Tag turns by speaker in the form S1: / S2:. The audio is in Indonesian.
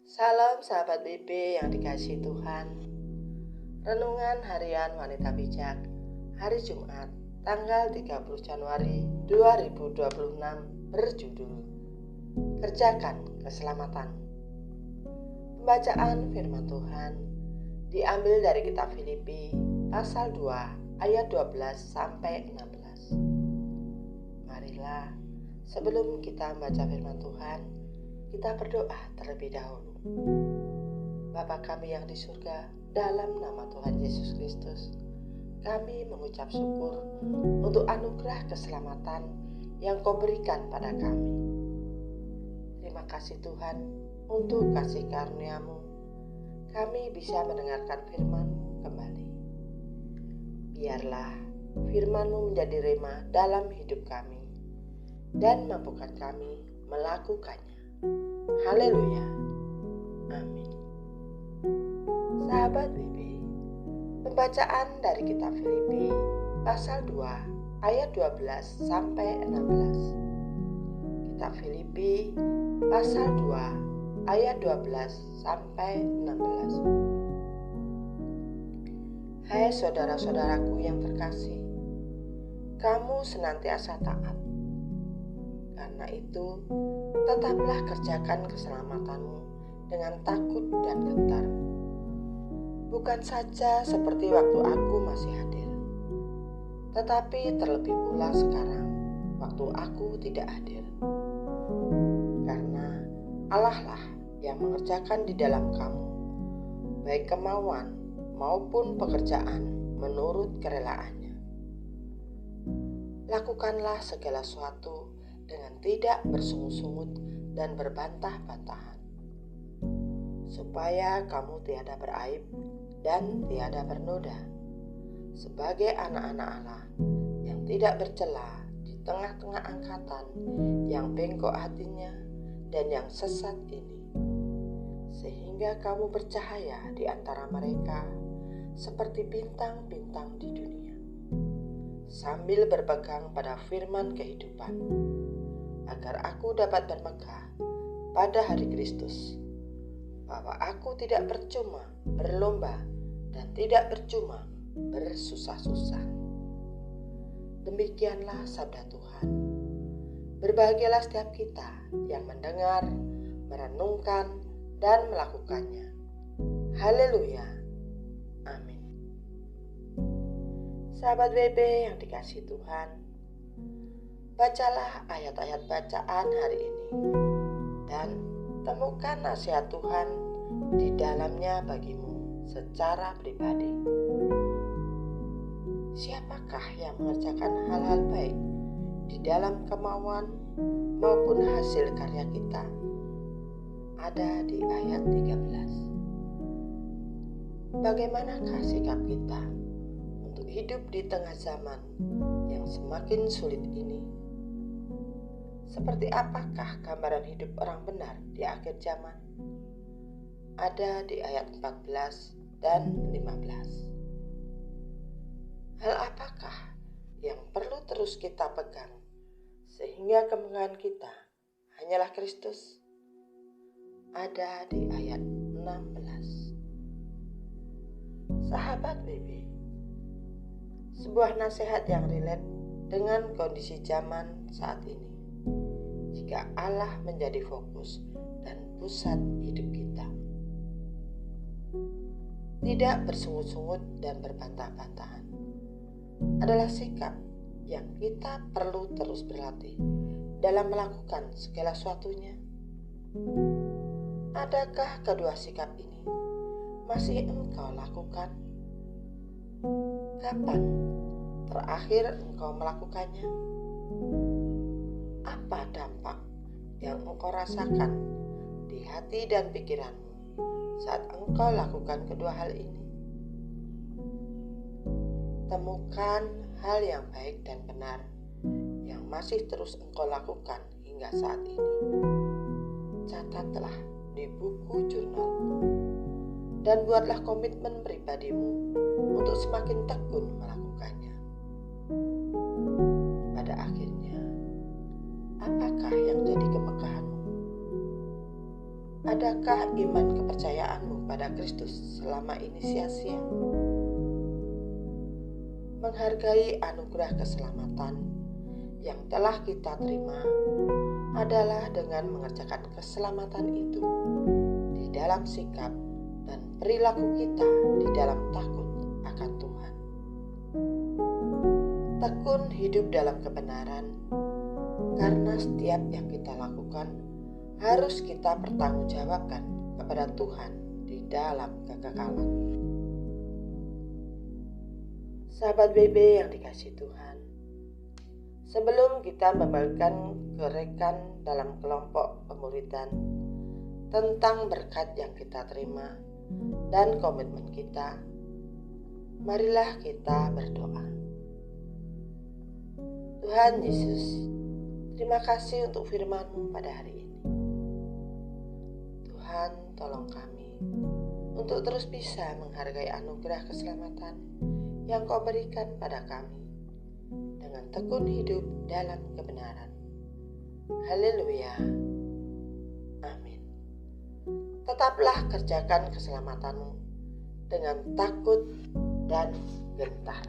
S1: Salam sahabat BB yang dikasihi Tuhan. Renungan Harian Wanita Bijak hari Jumat tanggal 30 Januari 2026 berjudul Kerjakan Keselamatan. Pembacaan firman Tuhan diambil dari kitab Filipi pasal 2 ayat 12 sampai 16. Marilah sebelum kita membaca firman Tuhan, kita berdoa terlebih dahulu. Bapa kami yang di surga, dalam nama Tuhan Yesus Kristus, kami mengucap syukur untuk anugerah keselamatan yang Kau berikan pada kami. Terima kasih Tuhan untuk kasih karunia-Mu. Kami bisa mendengarkan firman-Mu kembali. Biarlah firman-Mu menjadi rema dalam hidup kami dan mampukan kami melakukannya. Haleluya. Amin. Sahabat BB, pembacaan dari kitab Filipi pasal 2 ayat 12 sampai 16. Kitab Filipi pasal 2 ayat 12 sampai 16. Hai saudara-saudaraku yang terkasih, kamu senantiasa taat. Karena itu, tetaplah kerjakan keselamatanmu dengan takut dan gentar. Bukan saja seperti waktu aku masih hadir, tetapi terlebih pula sekarang waktu aku tidak hadir. Karena Allah lah yang mengerjakan di dalam kamu, baik kemauan maupun pekerjaan menurut kerelaannya. Lakukanlah segala sesuatu dengan tidak bersungut-sungut dan berbantah-bantahan, supaya kamu tiada beraib dan tiada bernoda, sebagai anak-anak Allah yang tidak bercela di tengah-tengah angkatan yang bengkok hatinya dan yang sesat ini, sehingga kamu bercahaya di antara mereka seperti bintang-bintang di dunia, sambil berpegang pada firman kehidupan, agar aku dapat bermegah pada hari Kristus, bahwa aku tidak percuma berlomba dan tidak percuma bersusah-susah. Demikianlah sabda Tuhan. Berbahagialah setiap kita yang mendengar, merenungkan, dan melakukannya. Haleluya. Amin. Sahabat BB yang dikasihi Tuhan, bacalah ayat-ayat bacaan hari ini dan temukan nasihat Tuhan di dalamnya bagimu secara pribadi. Siapakah yang mengerjakan hal-hal baik di dalam kemauan maupun hasil karya kita? Ada di ayat 13. Bagaimanakah sikap kita untuk hidup di tengah zaman yang semakin sulit ini? Seperti apakah gambaran hidup orang benar di akhir zaman? Ada di ayat 14 dan 15. Hal apakah yang perlu terus kita pegang sehingga kemenangan kita hanyalah Kristus? Ada di ayat 16. Sahabat BB, sebuah nasihat yang relate dengan kondisi zaman saat ini. Jika Allah menjadi fokus dan pusat hidup kita, tidak bersungut-sungut dan berbantah-bantahan adalah sikap yang kita perlu terus berlatih dalam melakukan segala sesuatunya. Adakah kedua sikap ini masih engkau lakukan? Kapan terakhir engkau melakukannya? Apa dampak yang engkau rasakan di hati dan pikiranmu saat engkau lakukan kedua hal ini? Temukan hal yang baik dan benar yang masih terus engkau lakukan hingga saat ini. Catatlah di buku jurnalmu dan buatlah komitmen pribadimu untuk semakin tekun melakukannya. Pada akhirnya, apakah yang jadi kemegahmu? Adakah iman kepercayaanmu pada Kristus selama ini sia-sia? Menghargai anugerah keselamatan yang telah kita terima adalah dengan mengerjakan keselamatan itu di dalam sikap dan perilaku kita di dalam takut akan Tuhan. Tekun hidup dalam kebenaran, karena setiap yang kita lakukan harus kita pertanggungjawabkan kepada Tuhan di dalam kekekalan. Sahabat BB yang dikasihi Tuhan, sebelum kita membagikan ke rekan dalam kelompok pemuridan tentang berkat yang kita terima dan komitmen kita, marilah kita berdoa. Tuhan Yesus, terima kasih untuk firman-Mu pada hari ini. Tuhan, tolong kami untuk terus bisa menghargai anugerah keselamatan yang Kau berikan pada kami dengan tekun hidup dalam kebenaran. Haleluya. Amin. Tetaplah kerjakan keselamatanmu dengan takut dan gentar.